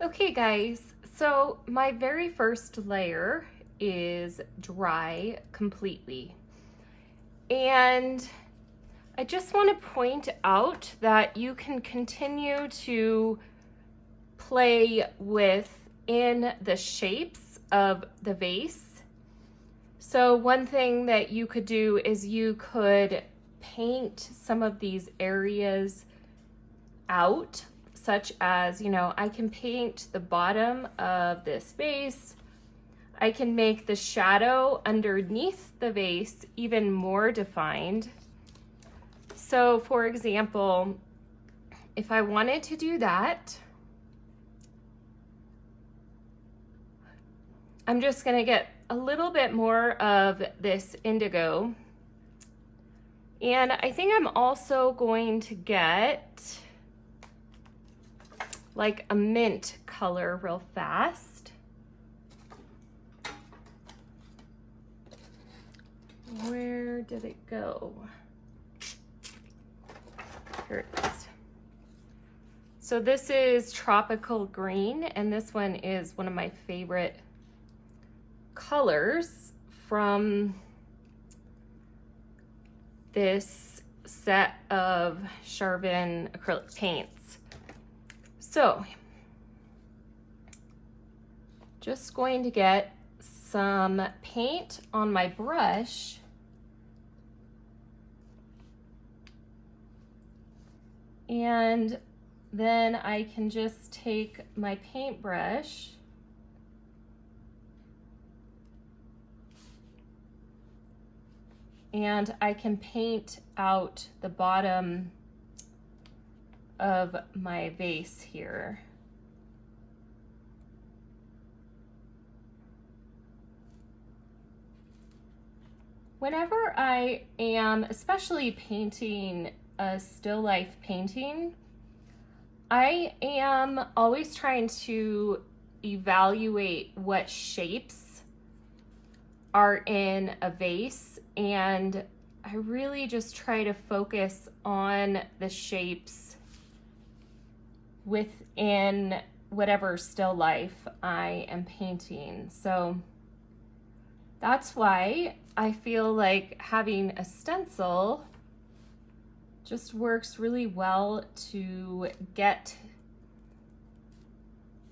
Okay guys, so my very first layer is dry completely. And I just want to point out that you can continue to play within the shapes of the vase. So one thing that you could do is you could paint some of these areas out, such as, I can paint the bottom of this vase. I can make the shadow underneath the vase even more defined. So for example, if I wanted to do that, I'm just going to get a little bit more of this indigo. And I think I'm also going to get like a mint color real fast. Where did it go? Here it is. So this is tropical green, and this one is one of my favorite colors from this set of Charbon acrylic paints. So just going to get some paint on my brush and then I can just take my paintbrush and I can paint out the bottom of my vase here. Whenever I am especially painting a still life painting, I am always trying to evaluate what shapes are in a vase, and I really just try to focus on the shapes within whatever still life I am painting. So that's why I feel like having a stencil just works really well to get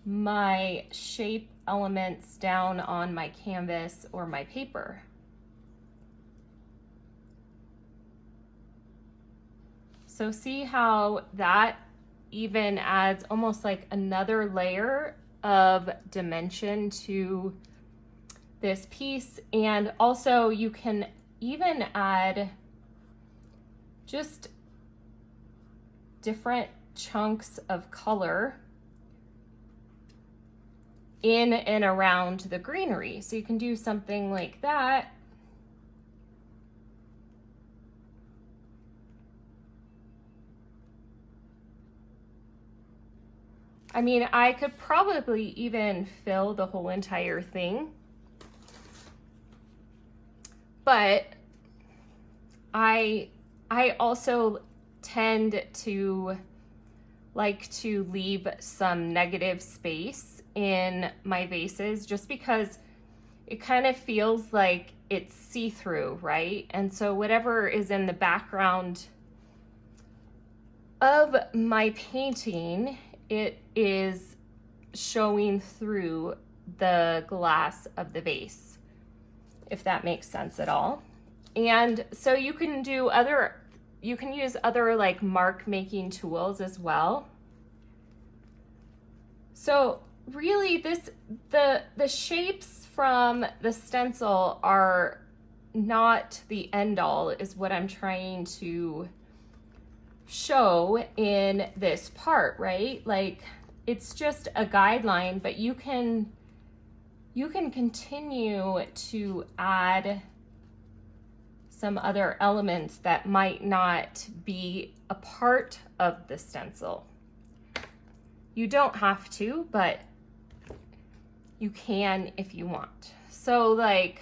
my shape elements down on my canvas or my paper. So see how that even adds almost like another layer of dimension to this piece. And also you can even add just different chunks of color in and around the greenery. So you can do something like that. I mean, I could probably even fill the whole entire thing, but I also tend to like to leave some negative space in my vases just because it kind of feels like it's see-through, right? And so whatever is in the background of my painting, it is showing through the glass of the vase, if that makes sense at all. And so you can do you can use other like mark making tools as well. So really the shapes from the stencil are not the end all, is what I'm trying to show in this part, right? Like it's just a guideline, but you can continue to add some other elements that might not be a part of the stencil. You don't have to, but you can if you want. So like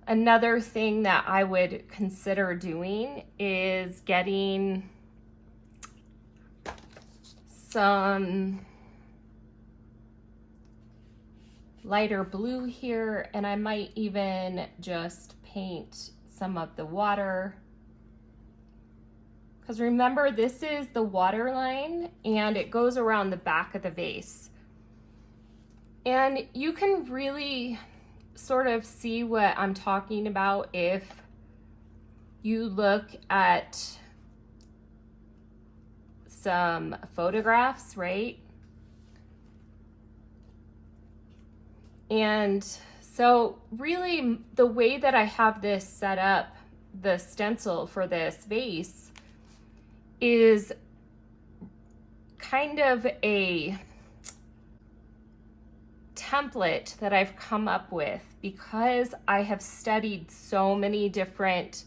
another thing that I would consider doing is getting some lighter blue here, and I might even just paint some of the water. Because remember, this is the water line and it goes around the back of the vase. And you can really sort of see what I'm talking about if you look at some photographs, right? And so really the way that I have this set up, the stencil for this vase, is kind of a template that I've come up with because I have studied so many different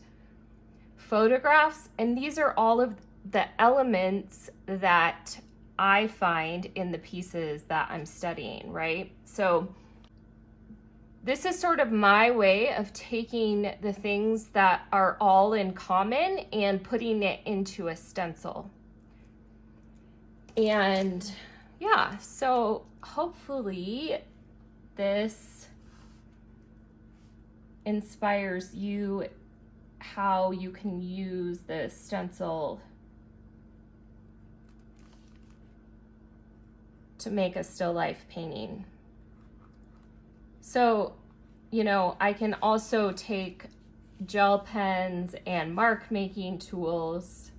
photographs, and these are all of the elements that I find in the pieces that I'm studying, right? So this is sort of my way of taking the things that are all in common and putting it into a stencil. And yeah, so hopefully this inspires you how you can use the stencil to make a still life painting. So, you know, I can also take gel pens and mark making tools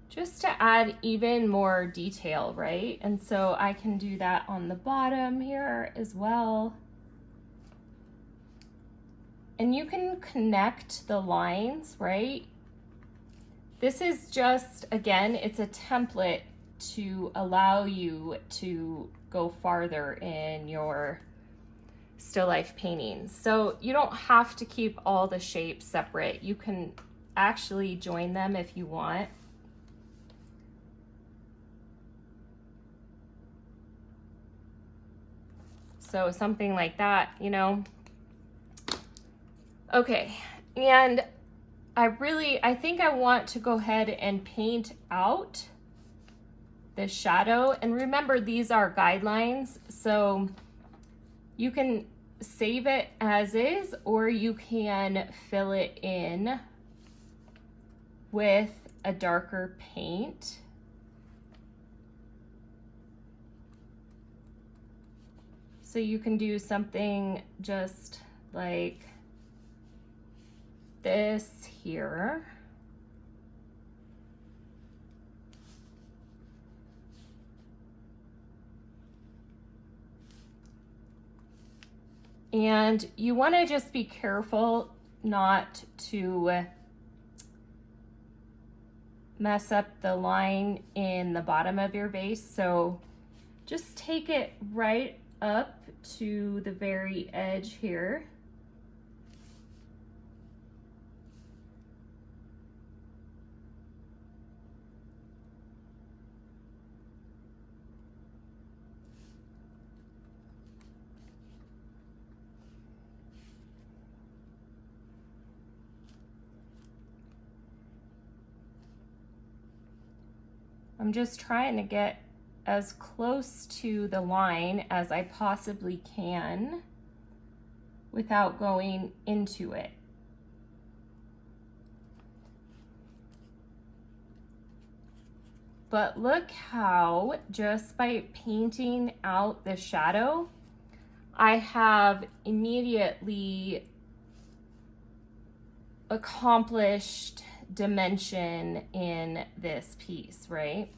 just to add even more detail, right? And so I can do that on the bottom here as well. And you can connect the lines, right? This is just, again, it's a template to allow you to go farther in your still life paintings. So you don't have to keep all the shapes separate. You can actually join them if you want. So something like that, you know. Okay, and I think I want to go ahead and paint out the shadow. And remember, these are guidelines, so you can save it as is, or you can fill it in with a darker paint. So you can do something just like this here. And you want to just be careful not to mess up the line in the bottom of your vase. So just take it right up to the very edge here. I'm just trying to get as close to the line as I possibly can without going into it. But look how just by painting out the shadow, I have immediately accomplished dimension in this piece, right?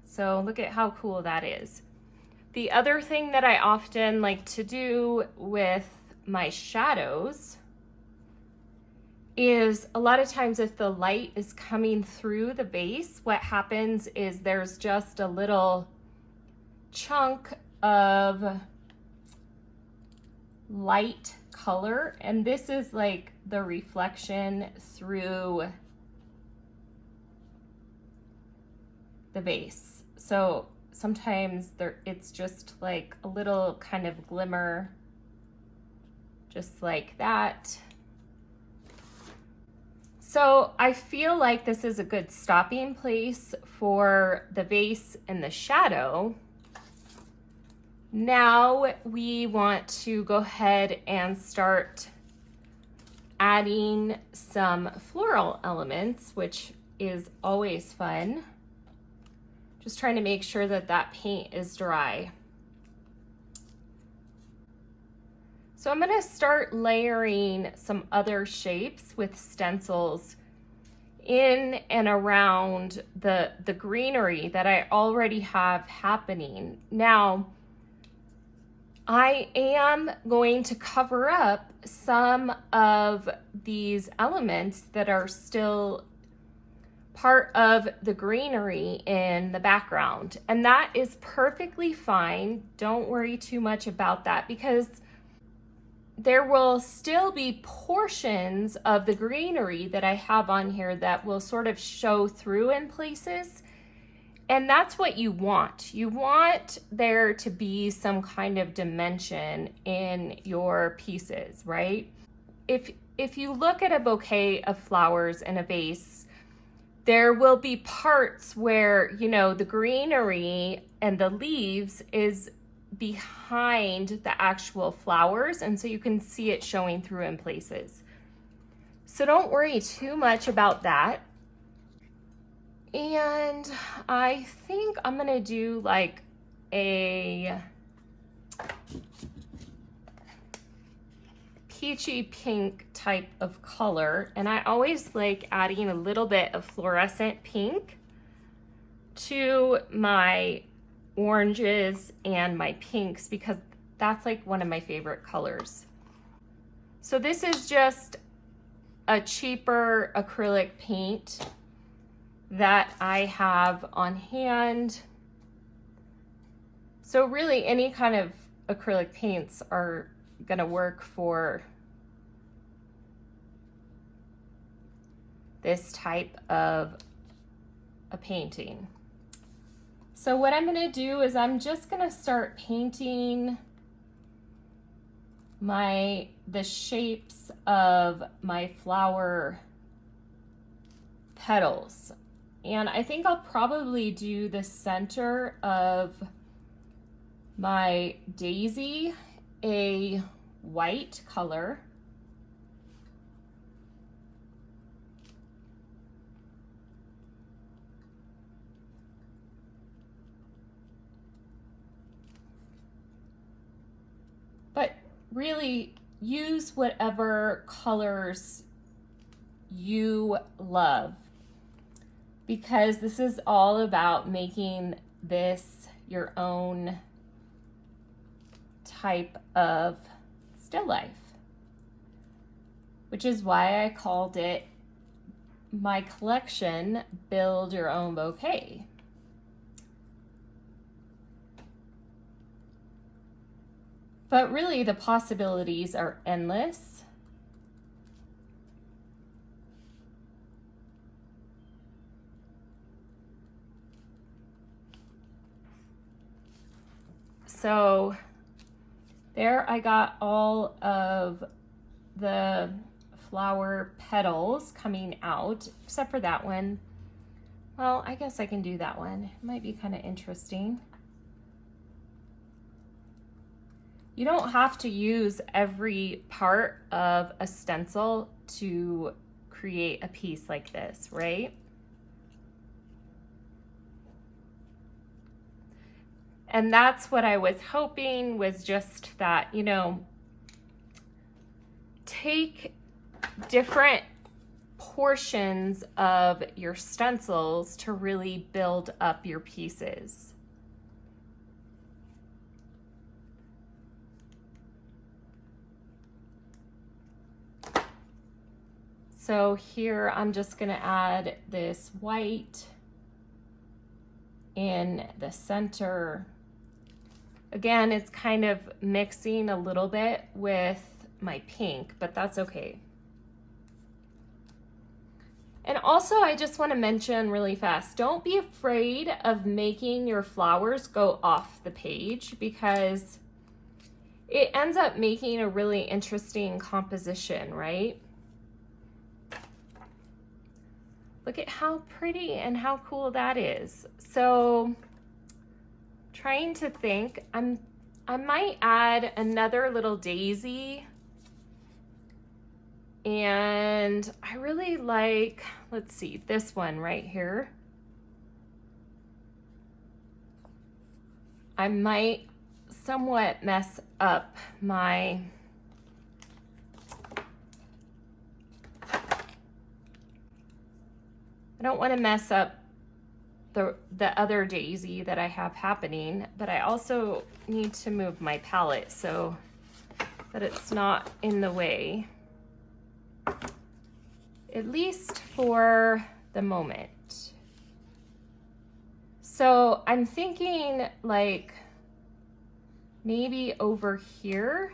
So look at how cool that is. The other thing that I often like to do with my shadows is a lot of times if the light is coming through the base, what happens is there's just a little chunk of light color, and this is like the reflection through the vase. So sometimes it's just like a little kind of glimmer, just like that. So I feel like this is a good stopping place for the vase and the shadow. Now we want to go ahead and start adding some floral elements, which is always fun. Just trying to make sure that that paint is dry. So I'm going to start layering some other shapes with stencils in and around the greenery that I already have happening. Now, I am going to cover up some of these elements that are still part of the greenery in the background, and that is perfectly fine. Don't worry too much about that, because there will still be portions of the greenery that I have on here that will sort of show through in places. And that's what you want. You want there to be some kind of dimension in your pieces, right? If you look at a bouquet of flowers in a vase, there will be parts where, you know, the greenery and the leaves is behind the actual flowers, and so you can see it showing through in places. So don't worry too much about that. And I think I'm gonna do like a peachy pink type of color, and I always like adding a little bit of fluorescent pink to my oranges and my pinks, because that's like one of my favorite colors. So this is just a cheaper acrylic paint that I have on hand. So really any kind of acrylic paints are gonna work for this type of a painting. So what I'm gonna do is I'm just gonna start painting the shapes of my flower petals. And I think I'll probably do the center of my daisy a white color. But really use whatever colors you love, because this is all about making this your own type of still life, which is why I called it my collection, Build Your Own Bouquet. But really the possibilities are endless. So there I got all of the flower petals coming out, except for that one. Well, I guess I can do that one. It might be kind of interesting. You don't have to use every part of a stencil to create a piece like this, right? And that's what I was hoping, was just that, you know, take different portions of your stencils to really build up your pieces. So here I'm just gonna add this white in the center. Again, it's kind of mixing a little bit with my pink, but that's okay. And also, I just want to mention really fast, don't be afraid of making your flowers go off the page, because it ends up making a really interesting composition, right? Look at how pretty and how cool that is. So trying to think, I might add another little daisy. And I really like, let's see, this one right here. I might somewhat mess up my I don't want to mess up the other daisy that I have happening, but I also need to move my palette so that it's not in the way, at least for the moment. So I'm thinking like maybe over here,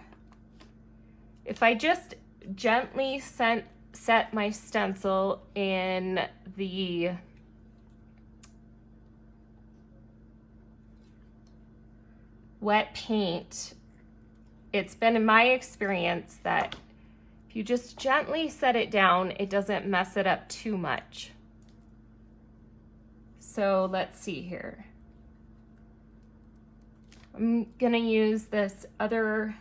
if I just gently set my stencil in the wet paint, it's been in my experience that if you just gently set it down, it doesn't mess it up too much. So let's see here. I'm gonna use this other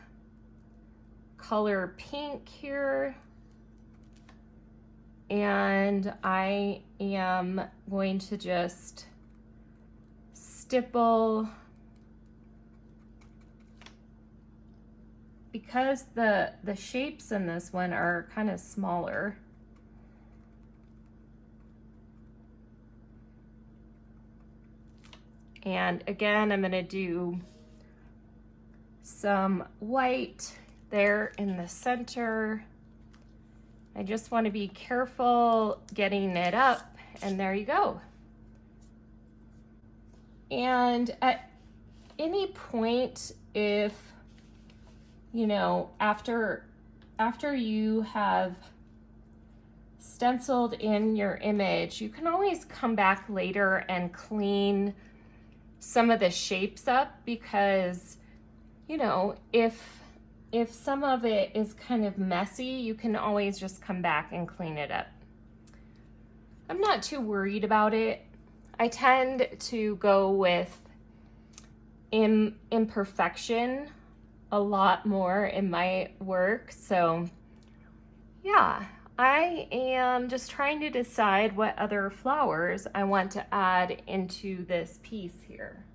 color pink here. And I am going to just stipple, because the shapes in this one are kind of smaller. And again, I'm going to do some white there in the center. I just want to be careful getting it up, and there you go. And at any point, if you know, after you have stenciled in your image, you can always come back later and clean some of the shapes up, because you know, if some of it is kind of messy, you can always just come back and clean it up. I'm not too worried about it. I tend to go with imperfection a lot more in my work. So yeah, I am just trying to decide what other flowers I want to add into this piece here.